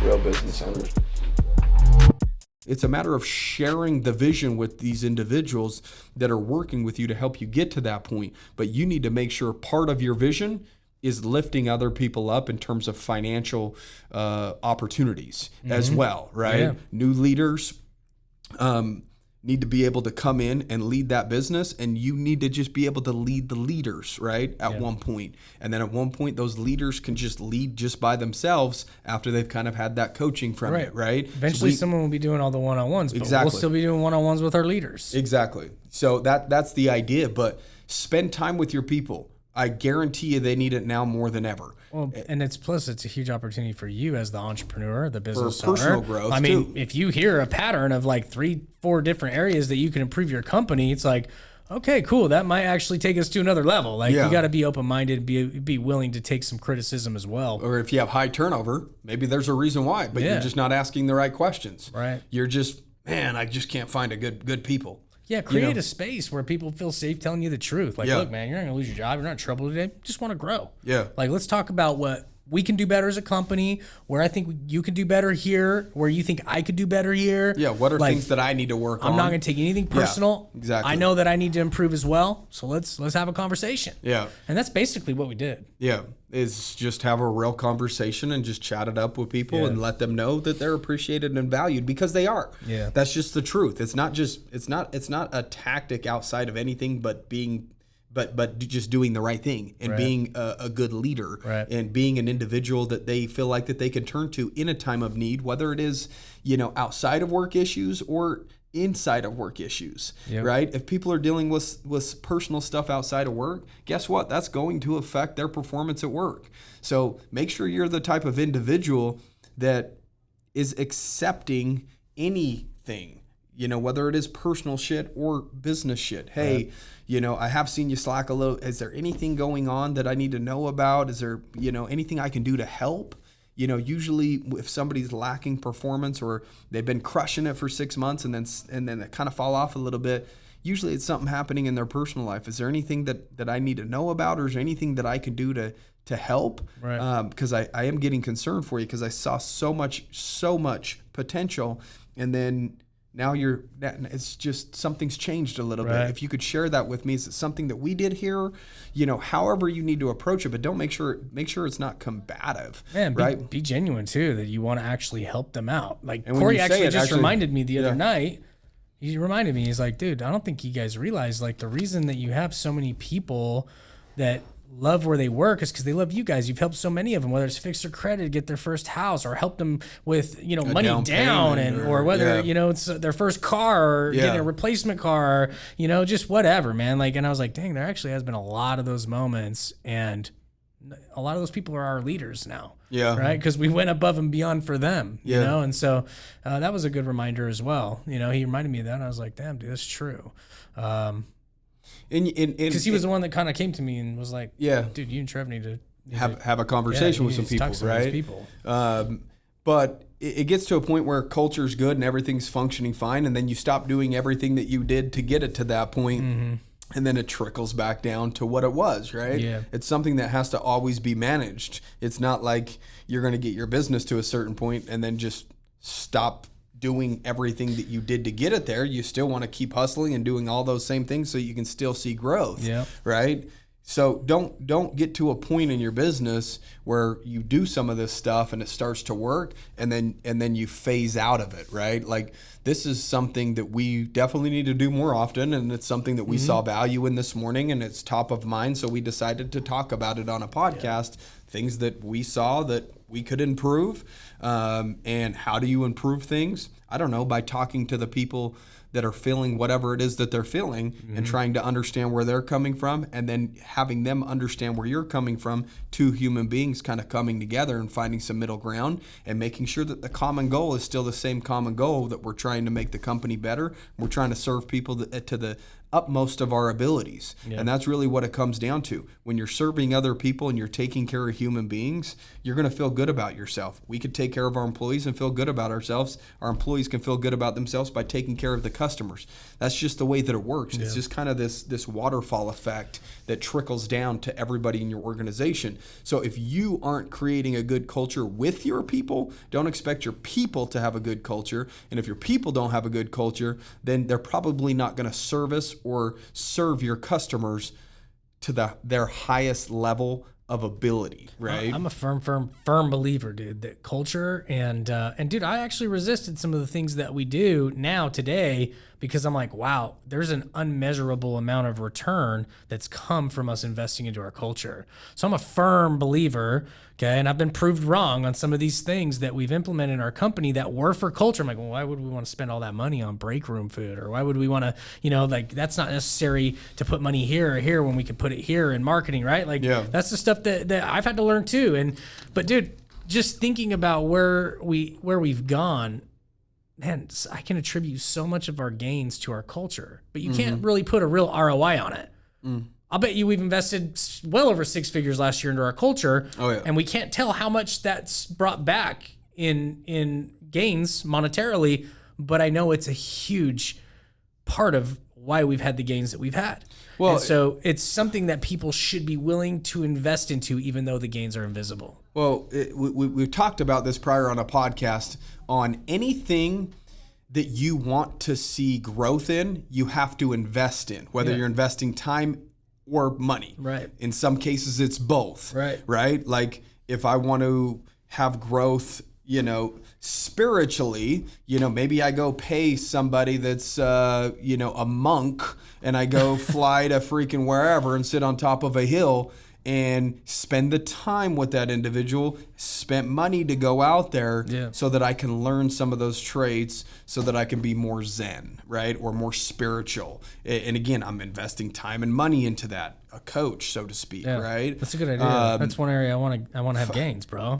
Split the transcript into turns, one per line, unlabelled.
real business owners.
It's a matter of sharing the vision with these individuals that are working with you to help you get to that point. But you need to make sure part of your vision is lifting other people up in terms of financial opportunities as well, right?
Yeah.
New leaders need to be able to come in and lead that business, and you need to just be able to lead the leaders, right? At one point. And then at one point, those leaders can just lead just by themselves after they've kind of had that coaching from it, right?
Eventually, someone will be doing all the one-on-ones, but we'll still be doing one-on-ones with our leaders.
Exactly. So that's the idea, but spend time with your people. I guarantee you they need it now more than ever.
Well, and it's a huge opportunity for you as the entrepreneur, the business
For personal
owner.
growth,
I mean,
too.
if you hear a pattern of like 3-4 different areas that you can improve your company, it's like, okay, cool. That might actually take us to another level. Like you got to be open-minded, be willing to take some criticism as well.
Or if you have high turnover, maybe there's a reason why, but you're just not asking the right questions.
Right.
You're just, man, I just can't find a good people.
Yeah, create a space where people feel safe telling you the truth. Like, look, man, you're not going to lose your job. You're not in trouble today. Just want to grow.
Yeah.
Like, let's talk about what we can do better as a company, where I think you could do better here, where you think I could do better here.
Yeah, what are things that I need to work on?
I'm not going to take anything personal.
Yeah, exactly.
I know that I need to improve as well. So let's have a conversation.
Yeah.
And that's basically what we did.
Yeah, is just have a real conversation and just chat it up with people and let them know that they're appreciated and valued, because they are.
Yeah.
That's just the truth. It's not a tactic outside of anything but being but just doing the right thing and being a good leader and being an individual that they feel like that they can turn to in a time of need, whether it is, outside of work issues or inside of work issues, right? If people are dealing with personal stuff outside of work, guess what? That's going to affect their performance at work. So make sure you're the type of individual that is accepting anything, whether it is personal shit or business shit. Hey, I have seen you slack a little. Is there anything going on that I need to know about? Is there, anything I can do to help? Usually if somebody's lacking performance or they've been crushing it for 6 months and then they kind of fall off a little bit, usually it's something happening in their personal life. Is there anything that I need to know about, or is there anything that I can do to help?
Right.
Because I am getting concerned for you, because I saw so much potential, and then now it's just something's changed a little bit. If you could share that with me, is it something that we did here? However you need to approach it, but don't make sure it's not combative.
Man,
right?
Be genuine too, that you want to actually help them out. Like
And when
Corey
you say
actually
it,
reminded me the other night. He reminded me, he's like, dude, I don't think you guys realize, like, the reason that you have so many people that love where they work is because they love you guys. You've helped so many of them, whether it's fix their credit, get their first house, or help them with, money down, or whether, it's their first car, or getting a replacement car, just whatever, man. Like, and I was like, dang, there actually has been a lot of those moments, and a lot of those people are our leaders now.
Yeah.
Right. Because we went above and beyond for them, and so that was a good reminder as well. He reminded me of that, and I was like, damn, dude, that's true. Because he was the one that kind of came to me and was like, dude, you and Trev need to
have a conversation with some people, right?
People.
But it gets to a point where culture's good and everything's functioning fine, and then you stop doing everything that you did to get it to that point, and then it trickles back down to what it was, right?
Yeah.
It's something that has to always be managed. It's not like you're going to get your business to a certain point and then just stop doing everything that you did to get it there. You still want to keep hustling and doing all those same things so you can still see growth, right? So don't get to a point in your business where you do some of this stuff and it starts to work and then you phase out of it, right? Like, this is something that we definitely need to do more often, and it's something that we saw value in this morning, and it's top of mind, so we decided to talk about it on a podcast, things that we saw that we could improve. And how do you improve things? I don't know, by talking to the people that are feeling whatever it is that they're feeling and trying to understand where they're coming from, and then having them understand where you're coming from, two human beings kind of coming together and finding some middle ground and making sure that the common goal is still the same common goal, that we're trying to make the company better. We're trying to serve people to the utmost of our abilities. Yeah. And that's really what it comes down to. When you're serving other people and you're taking care of human beings, you're going to feel good about yourself. We could take care of our employees and feel good about ourselves. Our employees can feel good about themselves by taking care of the customers. That's just the way that it works. Yeah. It's just kind of this waterfall effect that trickles down to everybody in your organization. So if you aren't creating a good culture with your people, don't expect your people to have a good culture. And if your people don't have a good culture, then they're probably not going to service or serve your customers to their highest level of ability, right?
I'm a firm believer, dude, that culture and dude, I actually resisted some of the things that we do now today because I'm like, wow, there's an unmeasurable amount of return that's come from us investing into our culture. So I'm a firm believer, okay, and I've been proved wrong on some of these things that we've implemented in our company that were for culture. I'm like, well, why would we want to spend all that money on break room food? Or why would we want to, like that's not necessary to put money here or here when we could put it here in marketing, right? Like that's the stuff that I've had to learn too. But dude, just thinking about where we've gone, man, I can attribute so much of our gains to our culture, but you can't really put a real ROI on it. I'll bet you we've invested well over 6 figures last year into our culture, and we can't tell how much that's brought back in gains monetarily, but I know it's a huge part of why we've had the gains that we've had. Well, and so it's something that people should be willing to invest into, even though the gains are invisible.
Well, we've talked about this prior on a podcast. On anything that you want to see growth in, you have to invest in, whether you're investing time or money.
Right.
In some cases, it's both. Right. Right. Like if I want to have growth, spiritually, maybe I go pay somebody that's, a monk, and I go fly to freaking wherever and sit on top of a hill and spend the time with that individual, spent money to go out there so that I can learn some of those traits so that I can be more zen, right? Or more spiritual. And again, I'm investing time and money into that, a coach, so to speak, right?
That's a good idea. That's one area I want to have gains, bro.